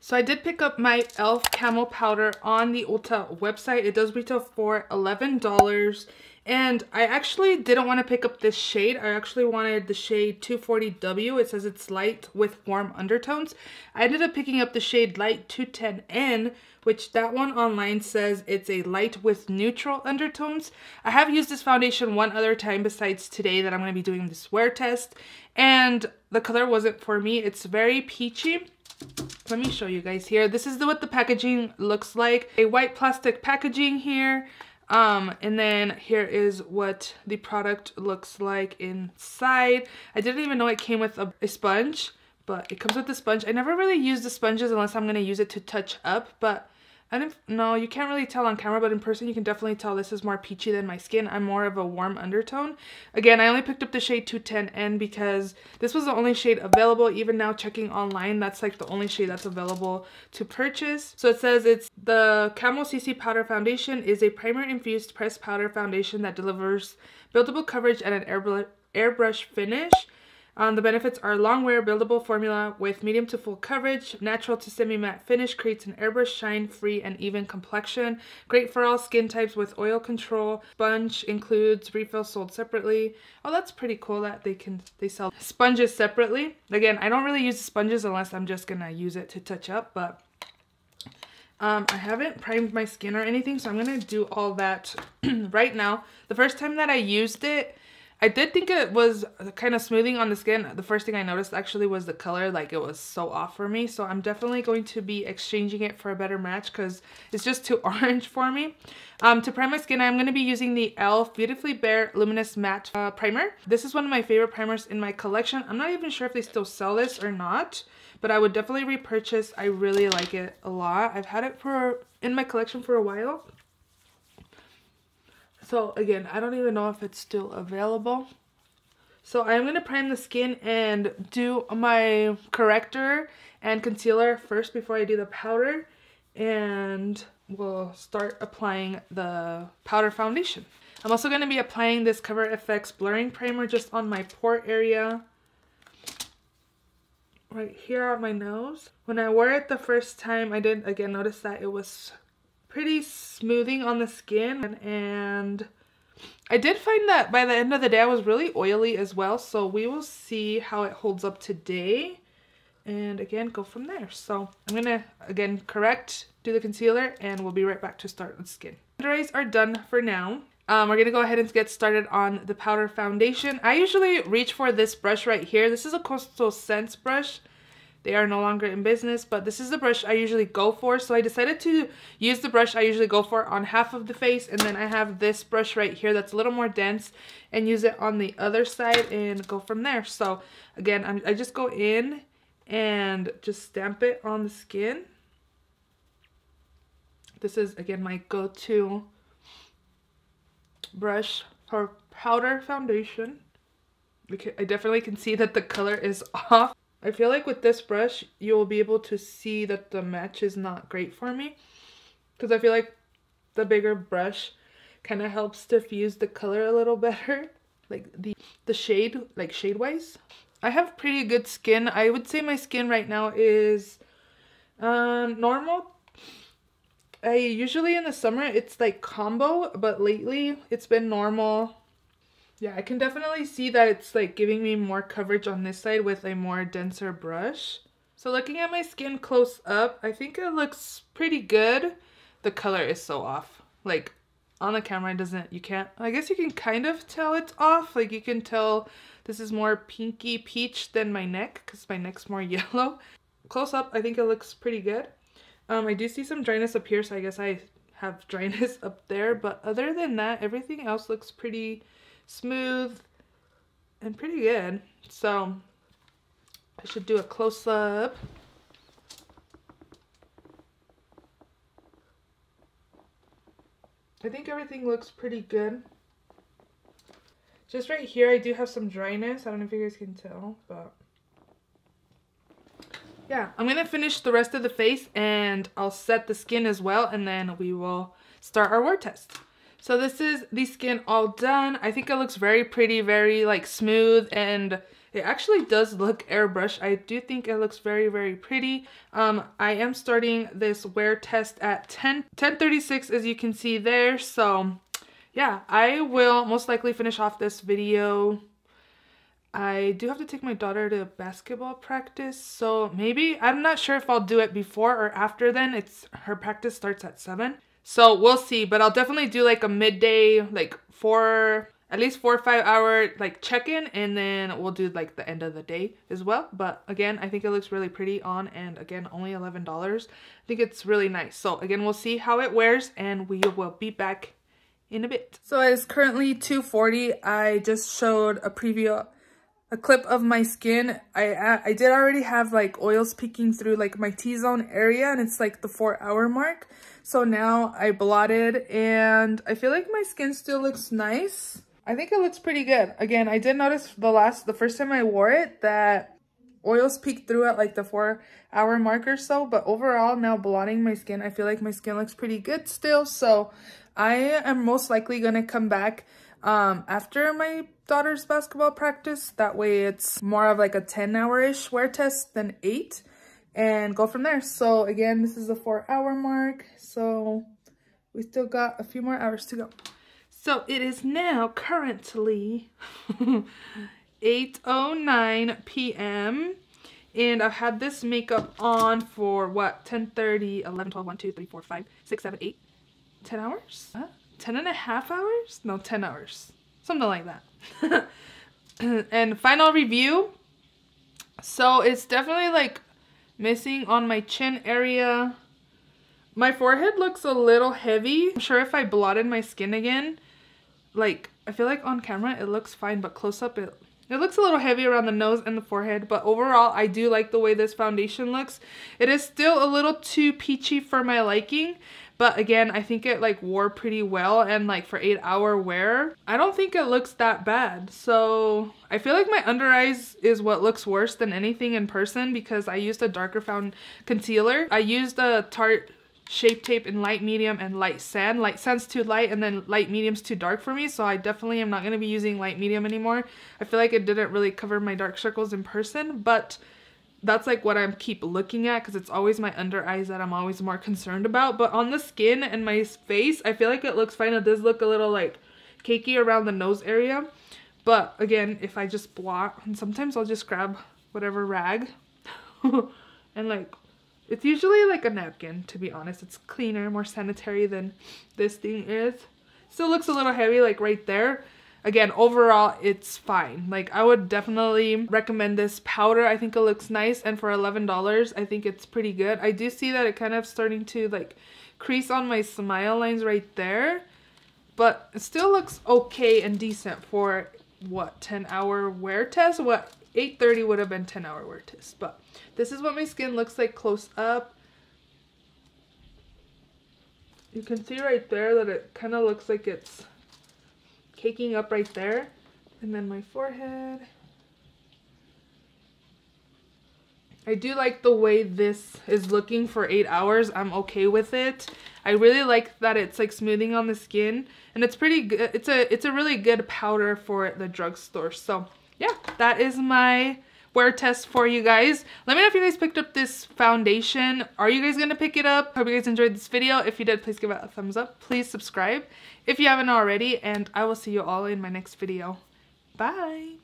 So I did pick up my e.l.f. Camo powder on the Ulta website. It does retail for $11. And I actually didn't want to pick up this shade. I actually wanted the shade 240W. It says it's light with warm undertones. I ended up picking up the shade light 210N, which that one online says it's a light with neutral undertones. I have used this foundation one other time besides today that I'm going to be doing this wear test. And the color wasn't for me. It's very peachy. Let me show you guys here. This is what the packaging looks like. A white plastic packaging here. And then here is what the product looks like inside. I didn't even know it came with a sponge, but it comes with the sponge. I never really use the sponges unless I'm going to use it to touch up, but I don't know, you can't really tell on camera, but in person you can definitely tell this is more peachy than my skin. I'm more of a warm undertone. Again, I only picked up the shade 210N because this was the only shade available. Even now checking online, that's like the only shade that's available to purchase. So it says it's the Camo CC Powder Foundation is a primer infused pressed powder foundation that delivers buildable coverage and an airbrush finish. The benefits are long wear, buildable formula with medium to full coverage, natural to semi-matte finish, creates an airbrush shine free and even complexion. Great for all skin types with oil control. Sponge includes refills sold separately. Oh, that's pretty cool that they sell sponges separately. Again, I don't really use sponges unless I'm just gonna use it to touch up, but I haven't primed my skin or anything, so I'm gonna do all that right now. The first time that I used it, I did think it was kind of smoothing on the skin. The first thing I noticed actually was the color, like it was so off for me. So I'm definitely going to be exchanging it for a better match because it's just too orange for me. To prime my skin, I'm going to be using the e.l.f. Beautifully Bare Luminous Matte Primer. This is one of my favorite primers in my collection. I'm not even sure if they still sell this or not, but I would definitely repurchase. I really like it a lot. I've had it in my collection for a while. So again, I don't even know if it's still available. So I'm going to prime the skin and do my corrector and concealer first before I do the powder. And we'll start applying the powder foundation. I'm also going to be applying this Cover FX blurring primer just on my pore area. Right here on my nose. When I wore it the first time, I did again notice that it was pretty smoothing on the skin, and I did find that by the end of the day I was really oily as well, so we will see how it holds up today and again go from there. So I'm gonna again correct, do the concealer, and we'll be right back to start with skin. Under eyes are done for now. We're gonna go ahead and get started on the powder foundation. I usually reach for this brush right here. This is a Coastal Scents brush. They are no longer in business, but this is the brush I usually go for. So I decided to use the brush I usually go for on half of the face. And then I have this brush right here that's a little more dense and use it on the other side and go from there. So again, I just go in and just stamp it on the skin. This is, again, my go-to brush for powder foundation. I definitely can see that the color is off. I feel like with this brush, you'll be able to see that the match is not great for me. Because I feel like the bigger brush kind of helps diffuse the color a little better. Like the shade, like shade-wise. I have pretty good skin. I would say my skin right now is normal. I usually in the summer, it's like combo. But lately, it's been normal. Yeah, I can definitely see that it's like giving me more coverage on this side with a more denser brush. So looking at my skin close up, I think it looks pretty good. The color is so off. Like on the camera, it doesn't, I guess you can kind of tell it's off. Like you can tell this is more pinky peach than my neck because my neck's more yellow. Close up, I think it looks pretty good. I do see some dryness up here, so I guess I have dryness up there. But other than that, everything else looks pretty smooth and pretty good. So I should do a close-up. I think everything looks pretty good. Just right here I do have some dryness. I don't know if you guys can tell, but yeah, I'm gonna finish the rest of the face and I'll set the skin as well, and then we will start our wear test. So this is the skin all done. I think it looks very pretty, very like smooth, and It actually does look airbrushed. I do think it looks very, very pretty. I am starting this wear test at 10:36, as you can see there. So yeah, I will most likely finish off this video. I do have to take my daughter to basketball practice, so maybe, I'm not sure if I'll do it before or after then. Her practice starts at 7. So we'll see, but I'll definitely do like a midday, like at least 4 or 5 hour like check-in, and then we'll do like the end of the day as well. But again, I think it looks really pretty on, and again, only $11. I think it's really nice. So again, we'll see how it wears, and we will be back in a bit. So it's currently 2:40. I just showed a clip of my skin. I did already have like oils peeking through like my T-zone area, and it's like the 4-hour mark. So now I blotted, and I feel like my skin still looks nice. I think it looks pretty good. Again, I did notice the first time I wore it that oils peeked through at like the 4-hour mark or so, but overall now blotting my skin, I feel like my skin looks pretty good still. So I am most likely gonna come back after my daughter's basketball practice. That way it's more of like a 10-hour-ish wear test than 8, and go from there. So again, this is the 4-hour mark, so we still got a few more hours to go. So it is now currently 8:09 p.m. and I've had this makeup on for what, 10:30, 11, 12, 1, 2, 3, 4, 5, 6, 7, 8, 10 hours? Huh? 10 and a half hours? No, 10 hours. Something like that. And final review. So it's definitely like missing on my chin area. My forehead looks a little heavy. I'm sure if I blotted my skin again, like, I feel like on camera it looks fine, but close up it looks a little heavy around the nose and the forehead. But overall, I do like the way this foundation looks. It is still a little too peachy for my liking, but again, I think it like wore pretty well, and like for 8-hour wear, I don't think it looks that bad. So I feel like my under eyes is what looks worse than anything in person, because I used a darker concealer. I used a Tarte Shape Tape in light medium and light sand. Light sand's too light, and then light medium's too dark for me, so I definitely am not going to be using light medium anymore. I feel like it didn't really cover my dark circles in person, but that's like what I keep looking at, because it's always my under eyes that I'm always more concerned about. But on the skin and my face, I feel like it looks fine. It does look a little like cakey around the nose area, but again, if I just blot, and sometimes I'll just grab whatever rag and like, it's usually like a napkin, to be honest. It's cleaner, more sanitary than this thing is. Still looks a little heavy like right there. Again, overall, it's fine. Like, I would definitely recommend this powder. I think it looks nice, and for $11, I think it's pretty good. I do see that it kind of starting to like crease on my smile lines right there, but it still looks okay and decent for what, 10-hour wear test? What, 8:30 would have been 10-hour wear test. But this is what my skin looks like close up. You can see right there that it kind of looks like it's caking up right there. And then my forehead. I do like the way this is looking for 8 hours. I'm okay with it. I really like that it's like smoothing on the skin, and it's pretty good. It's a really good powder for the drugstore. So yeah, that is my wear test for you guys. Let me know if you guys picked up this foundation. Are you guys gonna pick it up? Hope you guys enjoyed this video. If you did, please give it a thumbs up. Please subscribe if you haven't already, and I will see you all in my next video. Bye.